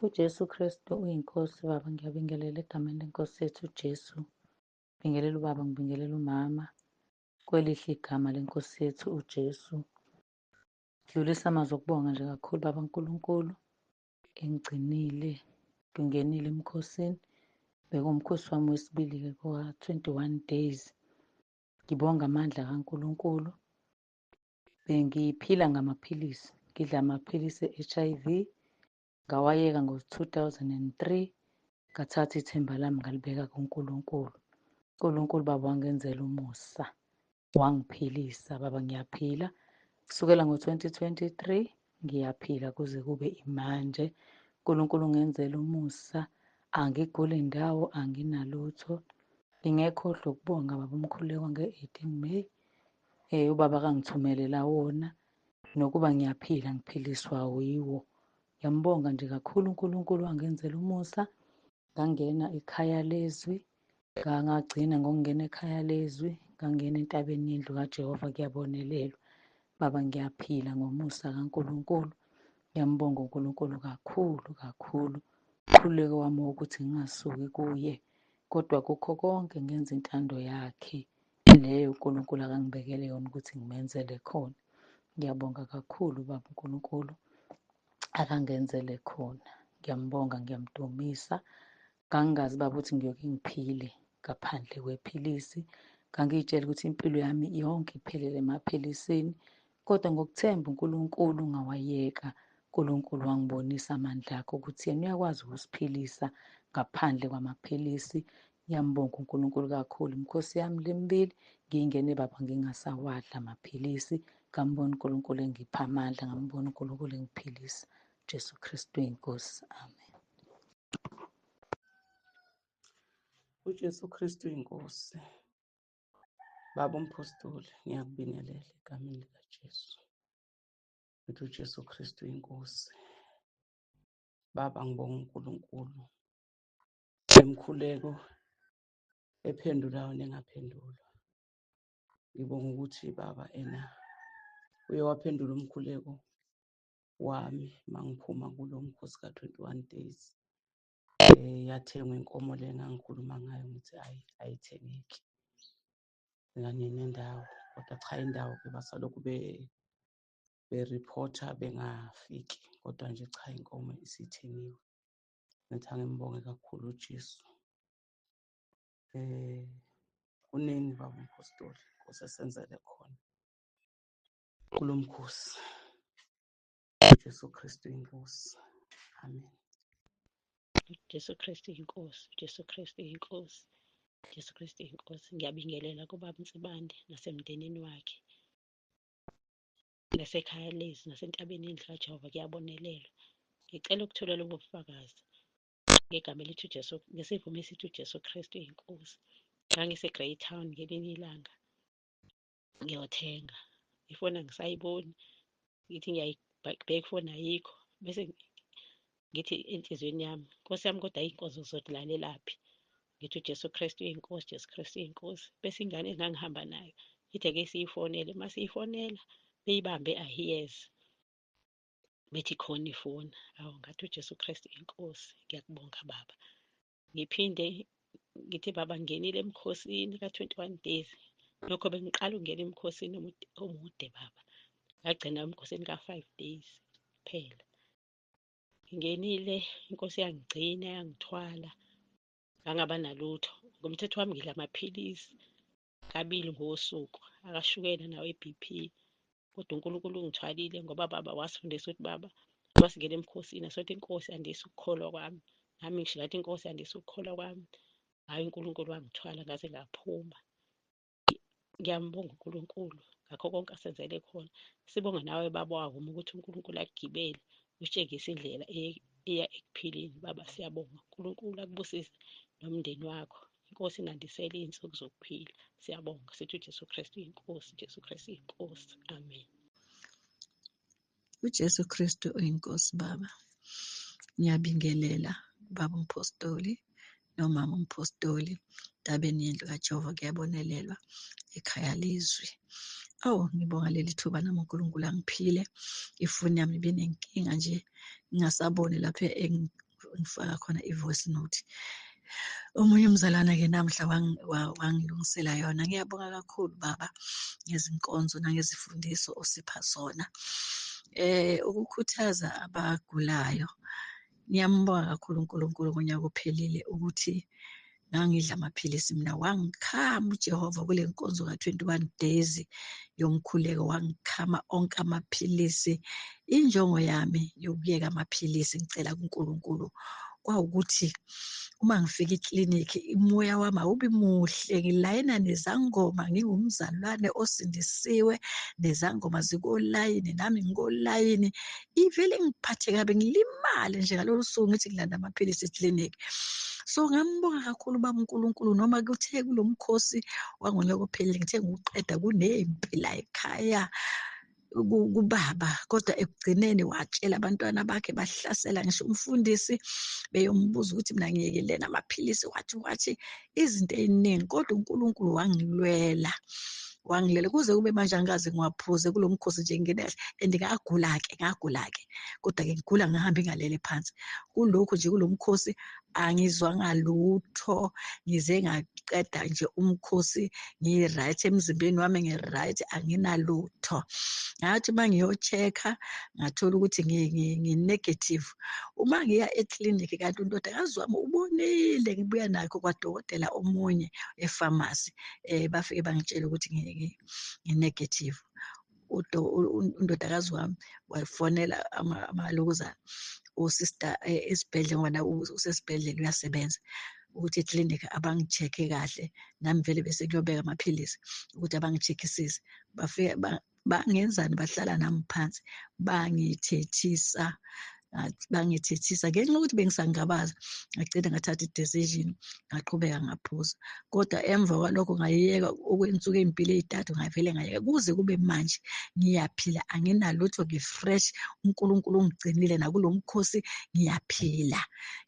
uJesu Kristu uyinkosi Baba, ngiyabingelela egameni lenkosi yethu uJesu. Ngibingelela ubaba, ngibingelela umama kwelihle igama lenkosi yethu uJesu. Dlulisa amazwi okubonga nje kakhulu Baba nkulunkulu, engigcinile ngingenile emkhosini. Bekuwumkhosi wami wesibili-ke kwa-21 days. Ngibonga amandla kaNkulunkulu. Bengiphila ngamaphilisi, ngidla amaphilisi e-HIV. Ngawayeka ngo-2003, ngathatha ithemba lami ngalibeka kuNkulunkulu. uNkulunkulu Baba wangenzela umusa, wangiphilisa Baba, ngiyaphila. Kusukela ngo-2023 ngiyaphila kuze kube imanje. uNkulunkulu ungenzela umusa, angiguli ndawo, anginalutho. Ngingekhohlwa ukubonga Baba umkhuleko nge-18 May. Ubaba akangithumelela wona, nokuba ngiyaphila ngiphiliswa yiwo. Ngiyambonga nje kakhulu uNkulunkulu wangenzela umusa. Ngangena ekhaya lezwi, ngagcina ngokungena ekhaya lezwi, ngangena entabeni yendlu kaJehova, kuyabonelelwa. Baba ngiyaphila ngomusa kaNkulunkulu. Ngiyambonga uNkulunkulu kakhulu kakhulu. Umkhuleko wami wokuthi ngingasuki kuye, kodwa kukho konke ngenza intando yakhe leyo uNkulunkulu akangibekele yona ukuthi ngimenzele khona. Ngiyabonga kakhulu Baba uNkulunkulu akangenzele khona. Ngiyambonga, ngiyamdumisa. Ngangingazi Baba ukuthi ngiyoke ngiphile ngaphandle kwephilisi. Ngangiy'tshela ukuthi impilo yami yonke iphelele emaphilisini, kodwa ngokuthemba uNkulunkulu ngawayeka. uNkulunkulu wangibonisa amandla akhe ukuthi yena uyakwazi ukusiphilisa ngaphandle kwamaphilisi. Ngiyambonga uNkulunkulu kakhulu. Imikhosi yami lemibili ngiyingene Baba ngingasawadla amaphilisi. Ngambona uNkulunkulu engipha amandla, ngambona uNkulunkulu engiphilisa. Jesu Kristu inkosi. Amen. uJesu Kristu inkosi. Baba umpostoli, ngiyakubingelela egameni likaJesu. Ngithi uJesu Kristu inkosi. Baba ngibonga uNkulunkulu ngemkhuleko ephendulayo nengaphendulwa. Ngibonga ukuthi Baba uye waphendula umkhuleko wami mangiphuma kulo mkhosi ka-21 days. Yathengwa inkomo le engangikhuluma ngayo ngithi ayithengeki kanye nendawo, kodwa cha indawo-ke basalokhu beriphotha bengafiki, kodwa nje cha inkomo isithengiwe. Ngithi angimbonge kakhulu uJesu. Kunini Baba umpostoli, Nkosi esenzele khona kulo mkhosi. uJesu Kristu inkosi. Amen. uJesu Kristu inkosi, uJesu Kristu inkosi, uJesu Kristu inkosi. Ngiyabingelela kubaba uNsibande nasemndenini wakhe, nasekhaya lezi, nasentabeni yendlu kaJehova, kuyabonelelwa. Ngicela ukutholela ubufakazi ngegama elithi uJesu, ngesivumo esithi uJesu Kristu inkosi. Ngangise-Greytown ngelinye ilanga ngiyothenga ifoni, angisayiboni. Ngithi ngiyayibheka ifoni ayikho, bese ngithi enhliziyweni yami, Nkosi yami, kodwa iy'nkonzo zokulalelaphi? Ngithi uJesu Kristu inkosi, Jesu Kristu inkosi. Bese ingane engangihamba nayo ithi ake siyifonele. Uma siyifonela beyibambe ahiyezi, bethi khona ifoni. Awu, ngathi uJesu Kristu inkosi. Ngiyakubonga Baba. Ngiphinde ngithi Baba, ngingenile emkhosini ka-21 days. Lokho bengiqala ukungena emkhosini omude Baba, ngagcina emkhosini ka-5 days kuphela. Ngingenile, inkosi yangigcina, yangithwala, ngangaba nalutho. Ngomthetho wami ngidla amaphilisi kabili ngosuku, akashukela nawe i-BP, kodwa uNkulunkulu ungithwalile ngoba Baba wasifundisa ukuthi Baba, uma singena emkhosini asothi inkosi yandisa ukukholwa kwami, nami ngisho ngathi inkosi yandisa ukukholwa kwami. Hhayi, uNkulunkulu wangithwala ngaze ngaphuma. Ngiyambonga uNkulunkulu ngakho konke asenzele khona. Sibonga nawe baba wami ukuthi uNkulunkulu akugibele usitshengise indlela eya ekuphileni. Baba, siyabonga uNkulunkulu, akubusise nomndeni wakho. Inkosi inandisele iy'nsuku zokuphila. Siyabonga, sithi uJesu Kristu inkosi, Jesu Kristu inkosi. Amen. uJesu Kristu uyinkosi. Baba, ngiyabingelela baba umpostoli nomama umpostoli, entabeni yendlu kaJehova, kuyabonelelwa ekhaya lizwi. Ngibonga leli thuba nami uNkulunkulu angiphile. Ifoni yami ibinenkinga nje, ngingasaboni lapho ngifaka khona i-voice note. Omunye umzalwane-ke namhla wangilungisela yona. Ngiyabonga kakhulu baba ngezinkonzo nangezifundiso osipha zona. Ukukhuthaza abagulayo. Ngiyambonga kakhulu uNkulunkulu ngonyaka ophelile ukuthi ngangidla amaphilisi mina, wangikhama uJehova kule nkonzo ka-21 days yomkhuleko, wangikhama onke amaphilisi. Injongo yami yokuyeka amaphilisi ngicela kuNkulunkulu kwawukuthi uma ngifika eklinikhi umoya wami awubi muhle, ngilayina nezangoma, ngingumzalwane osindisiwe, nezangoma zikolayini nami ngikolayini. Ivele ngiphathe kabi, ngilimale nje ngalolu suku ngithi ngilanda amaphilisi eklinikhi. So ngiyambonga kakhulu baba uNkulunkulu, noma kuthe kulo mkhosi wangonyaka ophelile ngithe ngiwuqeda kunempi la ekhaya kubaba, kodwa ekugcineni watshela abantwana bakhe bahlasela ngisho umfundisi beyombuza ukuthi mina ngiyekeleni amaphilisi, wathi izinto ey'ningi, kodwa uNkulunkulu wangilela kuze kube manje angikaze ngiwaphuze kulo mkhosi nje ngingena kahle. And ngagula-ke kodwa-ke ngigula ngihambe ngalele phansi kulokhu nje kulo mkhosi angizwanga lutho, ngize ngaqeda nje umkhosi ngi-right emzimbeni wami, ngi-right, anginalutho. Ngathi uma ngiyo-check-a ngathola ukuthi ngi-negative. Uma ngiya eklinikhi kanti undodakazi wami ubonile ngibuya nakho kwadokotela omunye efamasi, bafike bangitshela ukuthi ngi-negative. Undodakazi wami wafonela amalokuzana usister esibhedlela ngoba usesibhedlela uyasebenza, ukuthi eklinikhi abangi-check-e kahle, nami vele bese kuyobeka amaphilisi ukuthi abangi-check-isise. Bafika bangenzani, bahlala nami phansi bangithethisa ngenxa yokuthi bengisangabaza. Ngagcina ngathatha i-decision, ngaqhubeka ngaphuza, kodwa emva kwalokho ngayiyeka okwensuku ey'mbili ey'tathu, ngavele ngayeka kuze kube manje ngiyaphila, anginalutho, ngi-fresh. uNkulunkulu ungigcinile nakulo mkhosi, ngiyaphila.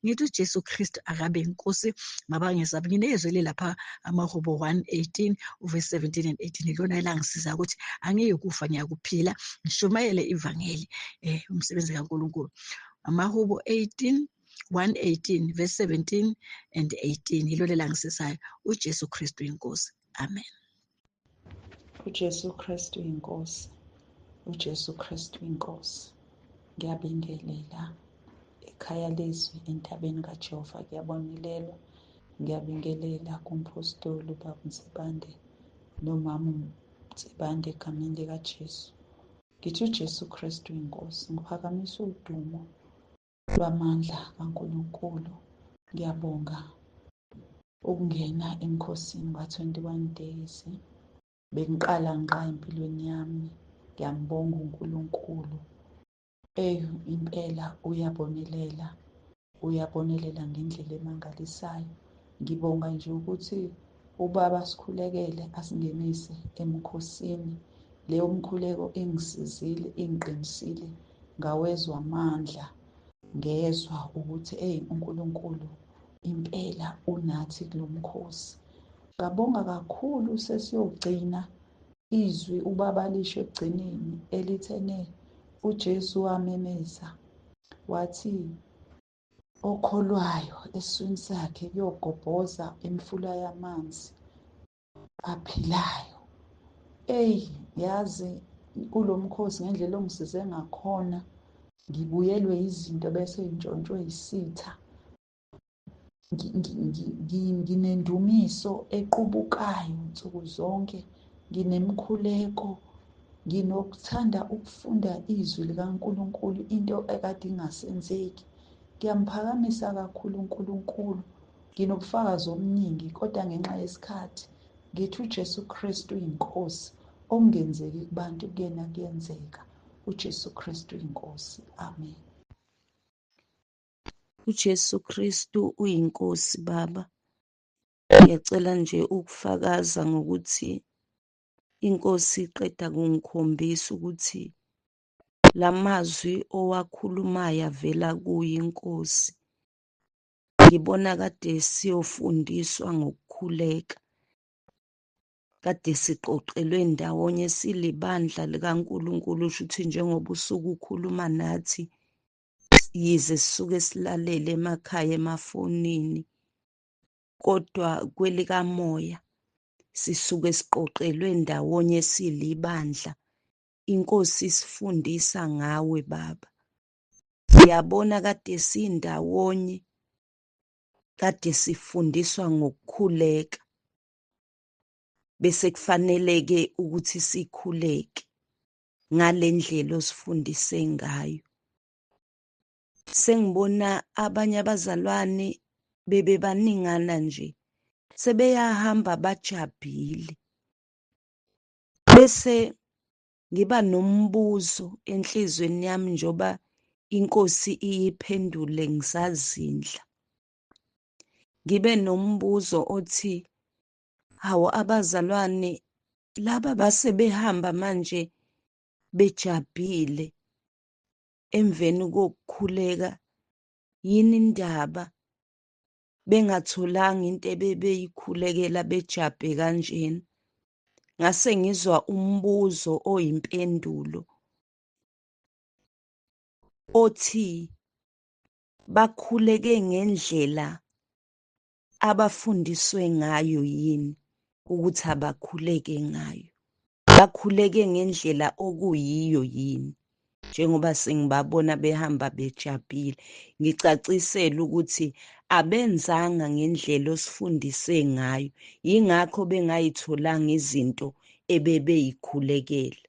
Ngithi uJesu Kristu akabe inkosi, mabangesabi. Nginezwi lapha amaHubo 1:18 uverse 17 and 18, ilona elangisiza ukuthi angiyekufa, ngiyakuphila, ngishumayele ivangeli, umsebenzi kaNkulunkulu. AmaHubo 1:18 verse 17 and 18 ilona elangisizayo. uJesu Kristu inkosi. Amen. uJesu Kristu inkosi, uJesu Kristu inkosi. Ngiyabingelela ekhaya lezwi entabeni kaJehova, kuyabonelelwa. Ngiyabingelela kumpostoli uBaba Mtsibande nomama Mtsibande egameni likaJesu. Ngithi uJesu Kristu inkosi. Ngiphakamisa udumo lwamandla kaNkulunkulu. Ngiyabonga ukungena emkhosini ka-21 days. Bengiqala nqa empilweni yami. Ngiyambonga uNkulunkulu. Impela uyabonelela ngendlela emangalisayo. Ngibonga nje ukuthi ubaba asikhulekele asingenise emkhosini. Leyo mkhuleko engisizile, engiqinisile, ngawezwa amandla, ngezwa ukuthi uNkulunkulu impela unathi kulo mkhosi. Ngabonga kakhulu sesiyogcina izwi ubaba lisho ekugcineni elithene uJesu wamemeza wathi okholwayo eswini sakhe kuyogobhoza imfula yamanzi aphilayo. Yazi kulo mkhosi ngendlela ongisize ngakhona, ngibuyelwe izinto bese ntshontshwe isitha. Nginendumiso equbukayo nsuku zonke, nginemkhuleko, nginokuthanda ukufunda izwi likaNkulunkulu, into ekade ingasenzeki. Ngiyamphakamisa kakhulu uNkulunkulu. Nginobufakazi obuningi kodwa ngenxa yesikhathi ngithi uJesu Kristu inkosi. Okungenzeki kubantu kuyena kuyenzeka. uJesu Kristu inkosi. Amen. uJesu Kristu uyinkosi Baba. Ngiyacela nje ukufakaza ngokuthi inkosi iqeda kungikhombisa ukuthi lamazwi owakhulumayo avela kuyo inkosi. Ngibona kade siyofundiswa ngokukhuleka. Kade siqoqelwe ndawonye silibandla likaNkulunkulu, usho ukuthi njengoba usuke ukhuluma nathi yize sisuke silalele emakhaya emafonini, kodwa kwelikamoya sisuke siqoqelwe ndawonye silibandla. Inkosi isifundisa ngawe Baba. Siyabona kade sindawonye, kade sifundiswa ngokukhuleka, bese kufanele-ke ukuthi sikhuleke ngale ndlela osifundise ngayo. Sengibona abanye abazalwane bebebaningana nje sebeyahamba bajabhile, bese ngiba nombuzo enhlizweni yami njoba inkosi iyiphendule ngisazindla. Ngibe nombuzo othi, hawo abazalwane laba base behamba manje bejabhile emveni kokukhuleka, yini indaba bengatholanga into ebebeyikhulekela bejabhe kanjena? Ngase ngizwa umbuzo oyimpendulo othi bakhuleke ngendlela abafundiswe ngayo yini ukuthi abakhuleke ngayo? Bakhuleke ngendlela okuyiyo yini? Njengoba sengibabona behamba bejabhile, ngicacisele ukuthi abenzanga ngendlela osifundise ngayo, yingakho bengayitholanga izinto ebebeyikhulekela.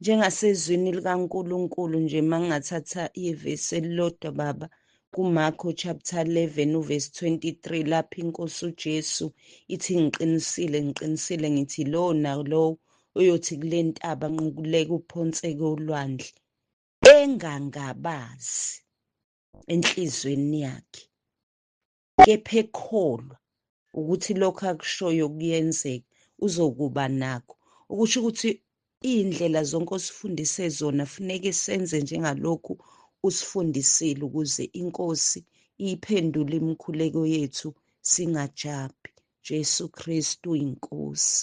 Njengasezwini likaNkulunkulu nje mangingathatha ivesi elilodwa Baba, kuMarko chapter 11 uvesi 23, lapho inkosi uJesu ithi ngiqinisile ngithi lowo nalowo uyothi kule ntaba nqukuleka uphonseke olwandle, engangabazi enhlizweni yakhe, kepha ekholwa ukuthi lokho akushoyo kuyenzeka, uzokuba nakho. Ukusho ukuthi iy'ndlela zonke osifundise zona funeke senze njengalokhu usifundisile ukuze inkosi iyiphendule imikhuleko yethu singajabhi. Jesu Kristu inkosi.